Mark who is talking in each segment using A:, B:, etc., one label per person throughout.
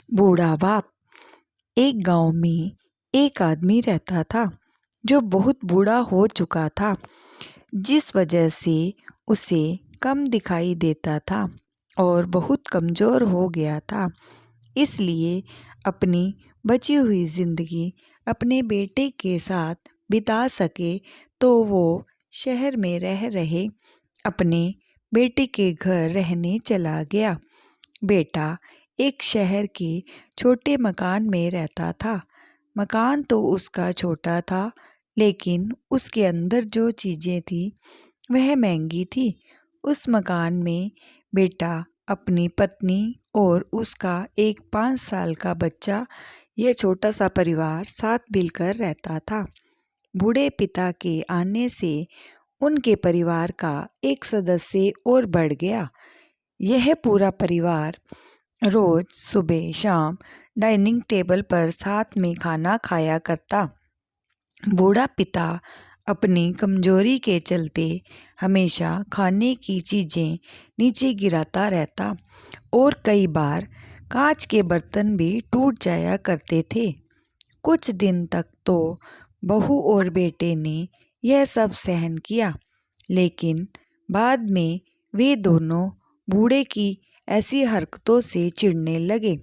A: बूढ़ा बाप। एक गांव में एक आदमी रहता था जो बहुत बूढ़ा हो चुका था, जिस वजह से उसे कम दिखाई देता था और बहुत कमज़ोर हो गया था। इसलिए अपनी बची हुई ज़िंदगी अपने बेटे के साथ बिता सके तो वो शहर में रह रहे अपने बेटे के घर रहने चला गया। बेटा एक शहर के छोटे मकान में रहता था। मकान तो उसका छोटा था, लेकिन उसके अंदर जो चीज़ें थी वह महंगी थी। उस मकान में बेटा, अपनी पत्नी और उसका एक 5 साल का बच्चा, यह छोटा सा परिवार साथ मिलकर रहता था। बूढ़े पिता के आने से उनके परिवार का एक सदस्य और बढ़ गया। यह पूरा परिवार रोज सुबह शाम डाइनिंग टेबल पर साथ में खाना खाया करता। बूढ़ा पिता अपनी कमजोरी के चलते हमेशा खाने की चीज़ें नीचे गिराता रहता और कई बार कांच के बर्तन भी टूट जाया करते थे। कुछ दिन तक तो बहू और बेटे ने यह सब सहन किया, लेकिन बाद में वे दोनों बूढ़े की ऐसी हरकतों से चिढ़ने लगे।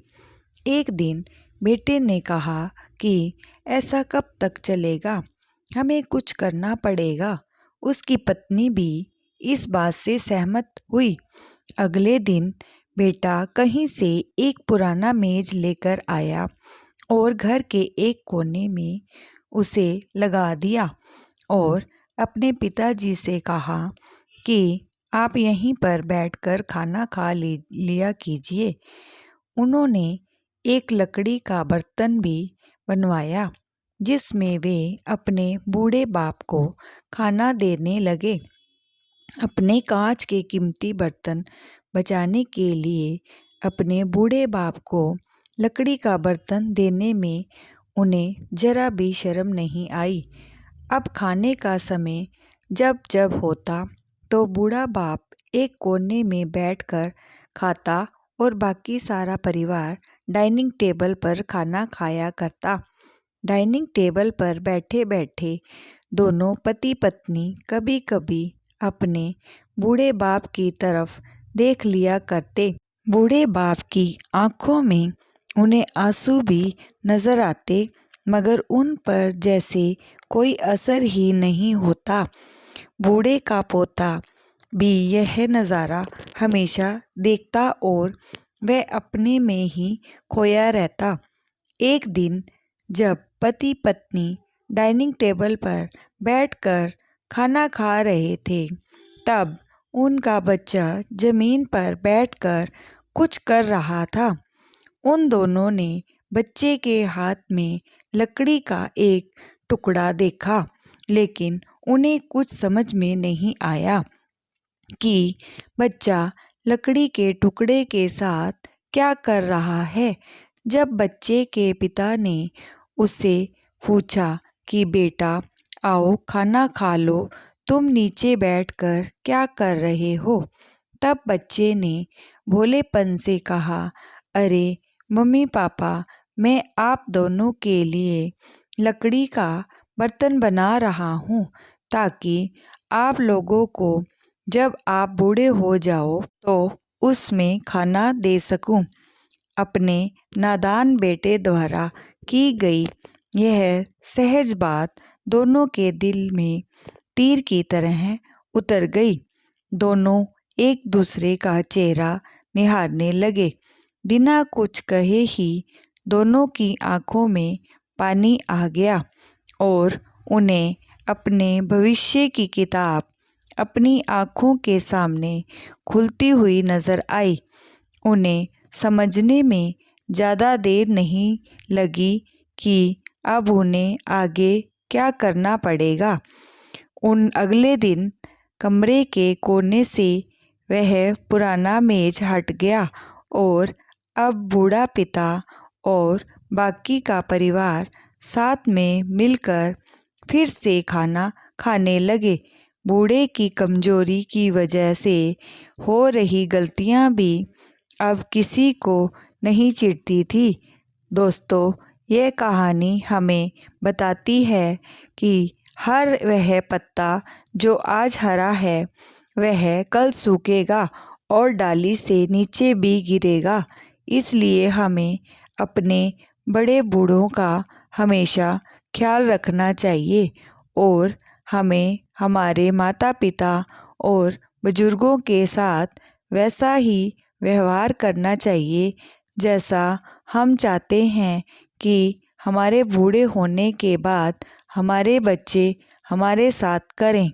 A: एक दिन बेटे ने कहा कि ऐसा कब तक चलेगा, हमें कुछ करना पड़ेगा। उसकी पत्नी भी इस बात से सहमत हुई। अगले दिन बेटा कहीं से एक पुराना मेज लेकर आया और घर के एक कोने में उसे लगा दिया और अपने पिताजी से कहा कि आप यहीं पर बैठकर खाना खा लिया कीजिए। उन्होंने एक लकड़ी का बर्तन भी बनवाया जिसमें वे अपने बूढ़े बाप को खाना देने लगे। अपने कांच के कीमती बर्तन बचाने के लिए अपने बूढ़े बाप को लकड़ी का बर्तन देने में उन्हें जरा भी शर्म नहीं आई। अब खाने का समय जब जब होता तो बूढ़ा बाप एक कोने में बैठकर खाता और बाकी सारा परिवार डाइनिंग टेबल पर खाना खाया करता। डाइनिंग टेबल पर बैठे बैठे दोनों पति पत्नी कभी कभी अपने बूढ़े बाप की तरफ देख लिया करते। बूढ़े बाप की आंखों में उन्हें आंसू भी नजर आते, मगर उन पर जैसे कोई असर ही नहीं होता। बूढ़े का पोता भी यह नज़ारा हमेशा देखता और वह अपने में ही खोया रहता। एक दिन जब पति पत्नी डाइनिंग टेबल पर बैठकर खाना खा रहे थे, तब उनका बच्चा जमीन पर बैठकर कुछ कर रहा था। उन दोनों ने बच्चे के हाथ में लकड़ी का एक टुकड़ा देखा, लेकिन उन्हें कुछ समझ में नहीं आया कि बच्चा लकड़ी के टुकड़े के साथ क्या कर रहा है। जब बच्चे के पिता ने उससे पूछा कि बेटा आओ खाना खा लो, तुम नीचे बैठकर क्या कर रहे हो, तब बच्चे ने भोलेपन से कहा, अरे मम्मी पापा, मैं आप दोनों के लिए लकड़ी का बर्तन बना रहा हूँ ताकि आप लोगों को जब आप बूढ़े हो जाओ तो उसमें खाना दे सकूं। अपने नादान बेटे द्वारा की गई यह सहज बात दोनों के दिल में तीर की तरह उतर गई। दोनों एक दूसरे का चेहरा निहारने लगे। बिना कुछ कहे ही दोनों की आंखों में पानी आ गया और उन्हें अपने भविष्य की किताब अपनी आँखों के सामने खुलती हुई नज़र आई। उन्हें समझने में ज़्यादा देर नहीं लगी कि अब उन्हें आगे क्या करना पड़ेगा। उन अगले दिन कमरे के कोने से वह पुराना मेज हट गया और अब बूढ़ा पिता और बाकी का परिवार साथ में मिलकर फिर से खाना खाने लगे। बूढ़े की कमजोरी की वजह से हो रही गलतियां भी अब किसी को नहीं चिढ़ती थी। दोस्तों, यह कहानी हमें बताती है कि हर वह पत्ता जो आज हरा है वह कल सूखेगा और डाली से नीचे भी गिरेगा। इसलिए हमें अपने बड़े बूढ़ों का हमेशा ख्याल रखना चाहिए और हमें हमारे माता पिता और बुजुर्गों के साथ वैसा ही व्यवहार करना चाहिए जैसा हम चाहते हैं कि हमारे बूढ़े होने के बाद हमारे बच्चे हमारे साथ करें।